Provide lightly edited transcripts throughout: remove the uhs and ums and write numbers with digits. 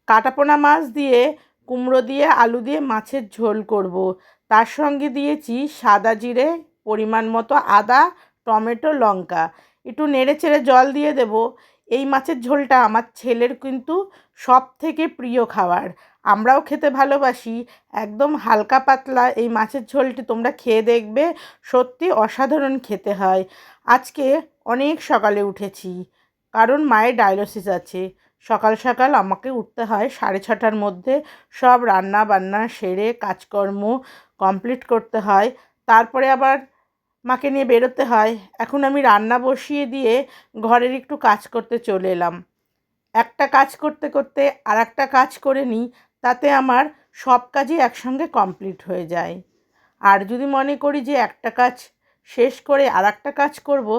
কাটাপোনা মাছ দিয়ে কুমড়ো দিয়ে আলু দিয়ে মাছের ঝোল করব। তার সঙ্গে দিয়েছি সাদা জিরে, পরিমাণ মতো আদা, টমেটো, লঙ্কা। একটু নেড়ে চেড়ে জল দিয়ে দেব। এই মাছের ঝোলটা আমার ছেলের কিন্তু সব থেকে প্রিয় খাবার, আমরাও খেতে ভালোবাসি। একদম হালকা পাতলা এই মাছের ঝোলটি তোমরা খেয়ে দেখবে, সত্যি অসাধারণ খেতে হয়। আজকে অনেক সকালে উঠেছি, কারণ মায়ের ডায়ালিসিস আছে। সকাল সকাল আমাকে উঠতে হয় 6:30টার মধ্যে, সব রান্না বান্না সেরে কাজকর্ম কমপ্লিট করতে হয়, তারপরে আবার মাকে নিয়ে বেরোতে হয়। এখন আমি রান্না বসিয়ে দিয়ে ঘরের একটু কাজ করতে চলে এলাম। একটা কাজ করতে করতে আর একটা কাজ করে নিই, তাতে আমার সব কাজই একসঙ্গে কমপ্লিট হয়ে যায়। আর যদি মনে করি যে একটা কাজ শেষ করে আর একটা কাজ করব,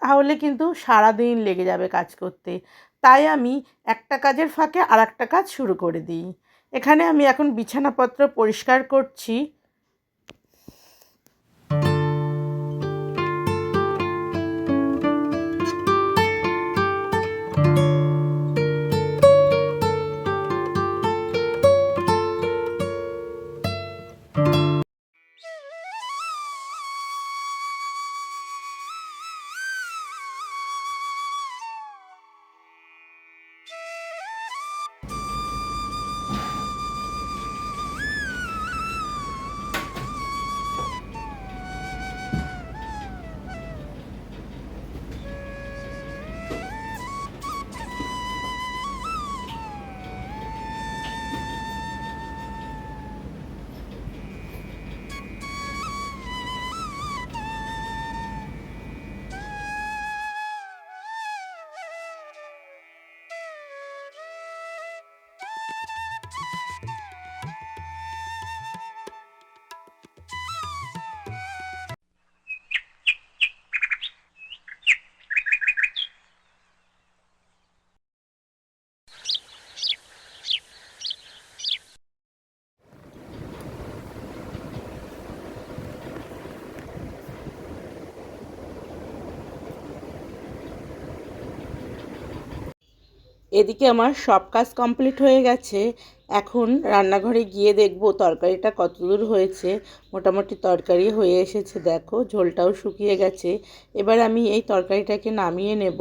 তাহলে কিন্তু সারাদিন লেগে যাবে কাজ করতে। তাই আমি একটা কাজের ফাঁকে আর একটা কাজ শুরু করে দিই। এখানে আমি এখন বিছানাপত্র পরিষ্কার করছি। এদিকে আমার সব কাজ কমপ্লিট হয়ে গেছে। এখন রান্নাঘরে গিয়ে দেখব তরকারিটা কতদূর হয়েছে। মোটামুটি তরকারি হয়ে এসেছে, দেখো ঝোলটাও শুকিয়ে গেছে। এবার আমি এই তরকারিটাকে নামিয়ে নেব।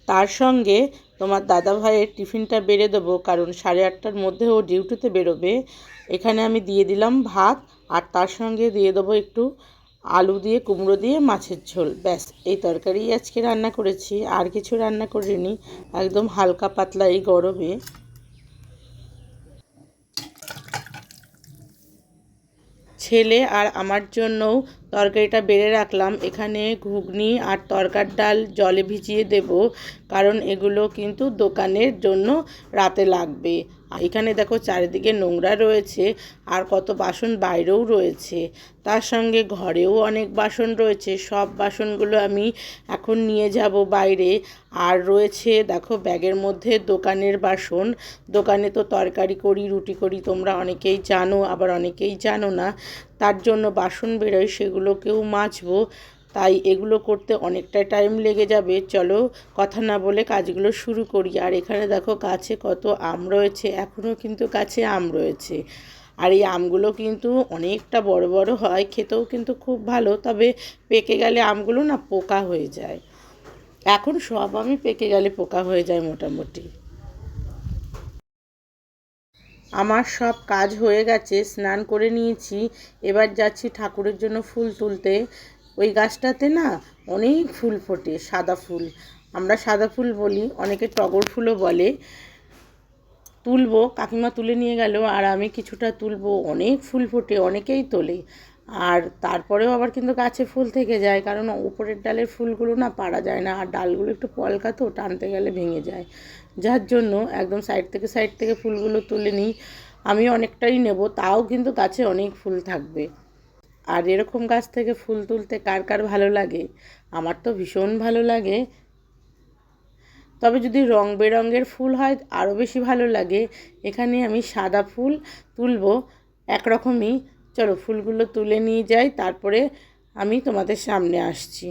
তার সঙ্গে তোমার দাদা ভাইয়ের টিফিনটা বেড়ে দেবো, কারণ 8:30টার মধ্যে ও ডিউটিতে বেরোবে। এখানে আমি দিয়ে দিলাম ভাত, আর তার সঙ্গে দিয়ে দেবো একটু আলু দিয়ে কুমড়ো দিয়ে মাছের ঝোল। ব্যাস, এই তরকারিই আজকে রান্না করেছি, আর কিছু রান্না করিনি। একদম হালকা পাতলা এই গরমে। ছেলে আর আমার জন্যও তরকারিটা বেড়ে রাখলাম। এখানে ঘুগনি আর তরকার ডাল জলে ভিজিয়ে দেব, কারণ এগুলো কিন্তু দোকানের জন্য রাতে লাগবে। এখানে দেখো চারিদিকে নোংরা রয়েছে, আর কত বাসন বাইরেও রয়েছে। তার সঙ্গে ঘরেও অনেক বাসন রয়েছে, সব বাসনগুলো আমি এখন নিয়ে যাব বাইরে। আর রয়েছে দেখো ব্যাগের মধ্যে দোকানের বাসন। দোকানে তো তরকারি করি, রুটি করি, তোমরা অনেকেই জানো, আবার অনেকেই জানো না। তার জন্য বাসন বেরোয়, সেগুলোকেও মাজবো। তাই এগুলো করতে অনেকটা টাইম লেগে যাবে। চলো কথা না বলে কাজগুলো শুরু করি। আর এখানে দেখো গাছে কত আম রয়েছে, এখনও কিন্তু গাছে আম রয়েছে। আর এই আমগুলো কিন্তু অনেকটা বড় বড় হয়, খেতেও কিন্তু খুব ভালো। তবে পেকে গেলে আমগুলো না পোকা হয়ে যায়। এখন সব আমই পেকে গেলে পোকা হয়ে যায় মোটামুটি। আমার সব কাজ হয়ে গেছে, স্নান করে নিয়েছি। এবার যাচ্ছি ঠাকুরের জন্য ফুল তুলতে। ওই গাছটাতে না অনেক ফুল ফোটে, সাদা ফুল। আমরা সাদা ফুল বলি, অনেকে টগর ফুলও বলে। তুলবো, কাকিমা তুলে নিয়ে গেল, আর আমি কিছুটা তুলবো। অনেক ফুল ফোটে, অনেকেই তোলে। আর তারপরেও আবার কিন্তু গাছে ফুল থেকে যায়, কারণ উপরের ডালের ফুলগুলো না পারা যায় না, আর ডালগুলো একটু পলকা তো, টানতে গেলে ভেঙে যায়। যার জন্য একদম সাইড থেকে ফুলগুলো তুলে নিই। আমি অনেকটাই নেব, তাও কিন্তু গাছে অনেক ফুল থাকবে। আর এরকম গাছ থেকে ফুল তুলতে কার কার ভালো লাগে? আমার তো ভীষণ ভালো লাগে। তবে যদি রং বেরঙের ফুল হয় আরও বেশি ভালো লাগে। এখানে আমি সাদা ফুল তুলব একরকমই। চলো ফুলগুলো তুলে নিয়ে যাই, তারপরে আমি তোমাদের সামনে আসছি।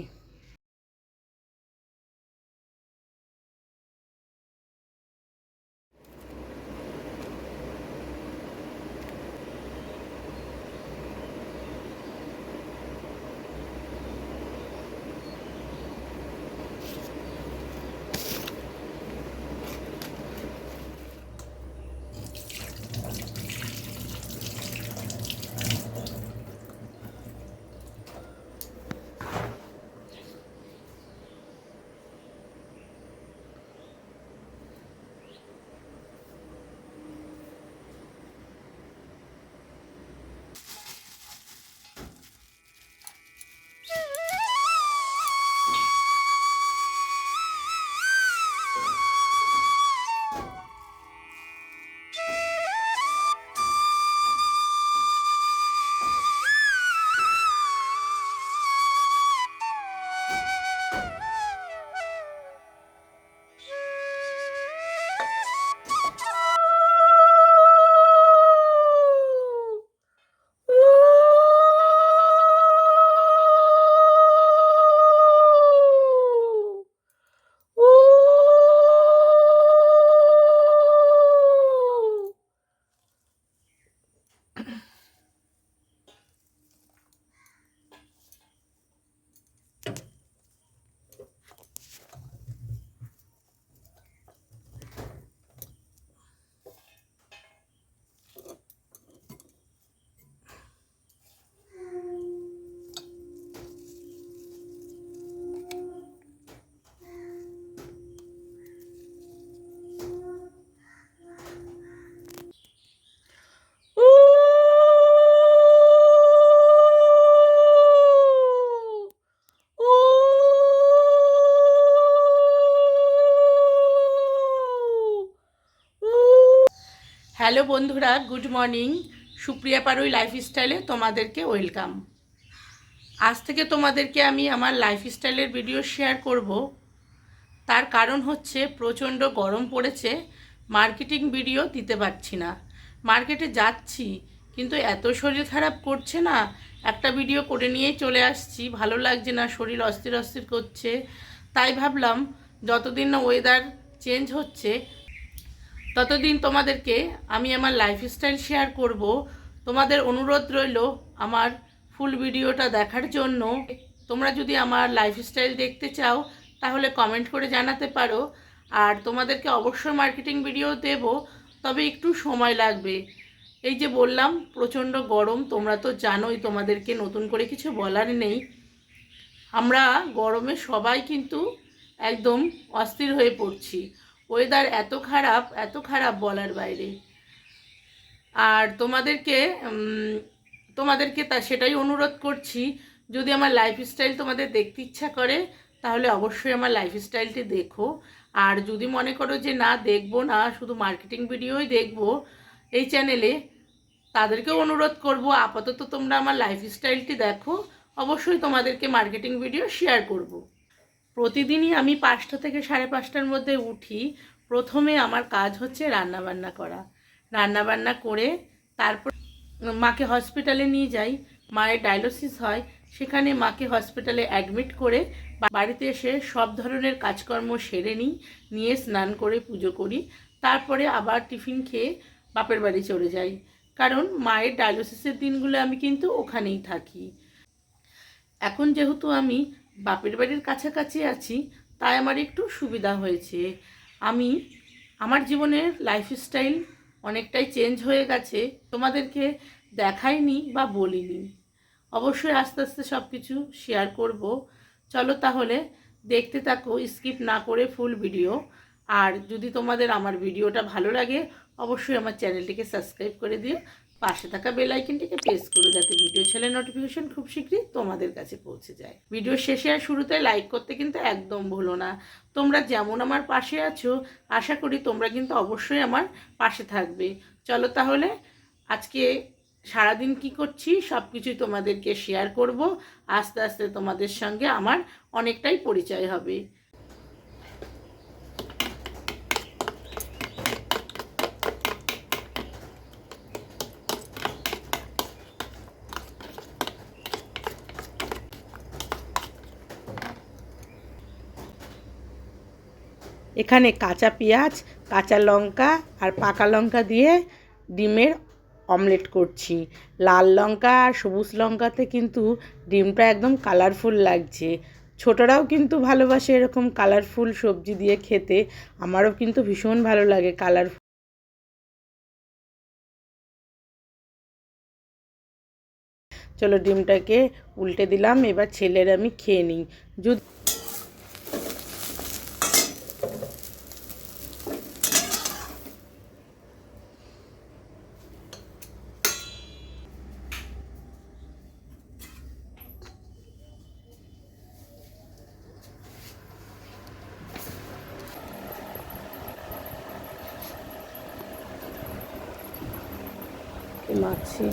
হ্যালো বন্ধুরা, গুড মর্নিং। সুপ্রিয়া পারুই লাইফস্টাইলে তোমাদেরকে ওয়েলকাম। আজ থেকে তোমাদেরকে আমি আমার লাইফস্টাইলের ভিডিও শেয়ার করব। তার কারণ হচ্ছে প্রচণ্ড গরম পড়েছে, মার্কেটিং ভিডিও দিতে পারছি না। মার্কেটে যাচ্ছি কিন্তু এত শরীর খারাপ করছে না, একটা ভিডিও করে নিয়েই চলে আসছি। ভালো লাগছে না, শরীর অস্থির অস্থির করছে। তাই ভাবলাম যতদিন না ওয়েদার চেঞ্জ হচ্ছে ততদিন তোমাদেরকে আমি আমার লাইফস্টাইল শেয়ার করব। তোমাদের অনুরোধ রইল আমার ফুল ভিডিওটা দেখার জন্য। তোমরা যদি আমার লাইফস্টাইল দেখতে চাও তাহলে কমেন্ট করে জানাতে পারো। আর তোমাদেরকে অবশ্যই মার্কেটিং ভিডিও দেব, তবে একটু সময় লাগবে। এই যে বললাম প্রচণ্ড গরম, তোমরা তো জানোই, তোমাদেরকে নতুন করে কিছু বলার নেই। আমরা গরমে সবাই কিন্তু একদম অস্থির হয়ে পড়ছি। ওয়েদার এত খারাপ বলার বাইরে। আর তোমাদেরকে সেটাই অনুরোধ করছি, যদি আমার লাইফস্টাইল তোমাদের দেখতে ইচ্ছা করে তাহলে অবশ্যই আমার লাইফস্টাইলটি দেখো। আর যদি মনে করো যে না, দেখবো না, শুধু মার্কেটিং ভিডিওই দেখবো এই চ্যানেলে, তাদেরকেও অনুরোধ করব আপাতত তোমরা আমার লাইফস্টাইলটি দেখো। অবশ্যই তোমাদেরকে মার্কেটিং ভিডিও শেয়ার করব। প্রতিদিনই আমি 5টা থেকে 5:30টার মধ্যে উঠি। প্রথমে আমার কাজ হচ্ছে রান্নাবান্না করা। রান্নাবান্না করে তারপর মাকে হসপিটালে নিয়ে যাই। মায়ের ডায়ালিসিস হয়, সেখানে মাকে হসপিটালে অ্যাডমিট করে বাড়িতে এসে সব ধরনের কাজকর্ম সেরে নিয়ে স্নান করে পুজো করি। তারপরে আবার টিফিন খেয়ে বাপের বাড়ি চলে যাই, কারণ মায়ের ডায়ালিসিসের দিনগুলো আমি কিন্তু ওখানেই থাকি। এখন যেহেতু আমি বাপের বাড়ির কাছাকাছি আছি, তাই আমার একটু সুবিধা হয়েছে। আমার জীবনের লাইফস্টাইল অনেকটাই চেঞ্জ হয়ে গেছে, তোমাদেরকে দেখাইনি বা বলিনি। অবশ্যই আস্তে আস্তে সব কিছু শেয়ার করব। চলো তাহলে দেখতে থাকো, স্কিপ না করে ফুল ভিডিও। আর যদি তোমাদের আমার ভিডিওটা ভালো লাগে অবশ্যই আমার চ্যানেলটিকে সাবস্ক্রাইব করে দিও, পাশে থাকা বেল আইকনটিকে প্রেস করো, যাতে ভিডিও ছেড়ে নোটিফিকেশন খুব শীঘ্রই তোমাদের কাছে পৌঁছে যায়। ভিডিও শেষে আর শুরুতে লাইক করতে কিন্তু একদম ভুলো না। তোমরা যেমন আমার পাশে আছো, আশা করি তোমরা কিন্তু অবশ্যই আমার পাশে থাকবে। চলো তাহলে আজকে সারাদিন কি করছি সব কিছুই তোমাদেরকে শেয়ার করব। আস্তে আস্তে তোমাদের সঙ্গে আমার অনেকটাই পরিচয় হবে। এখানে কাঁচা পেঁয়াজ, কাঁচা লঙ্কা আর পাকা লঙ্কা দিয়ে ডিমের অমলেট করছি। লাল লঙ্কা আর সবুজ লঙ্কাতে কিন্তু ডিমটা একদম কালারফুল লাগছে। ছোটরাও কিন্তু ভালোবাসে এরকম কালারফুল সবজি দিয়ে খেতে, আমারও কিন্তু ভীষণ ভালো লাগে কালারফুল। চলো ডিমটাকে উল্টে দিলাম, এবার ছেলের আমি খেয়ে নিই। যদি মাছি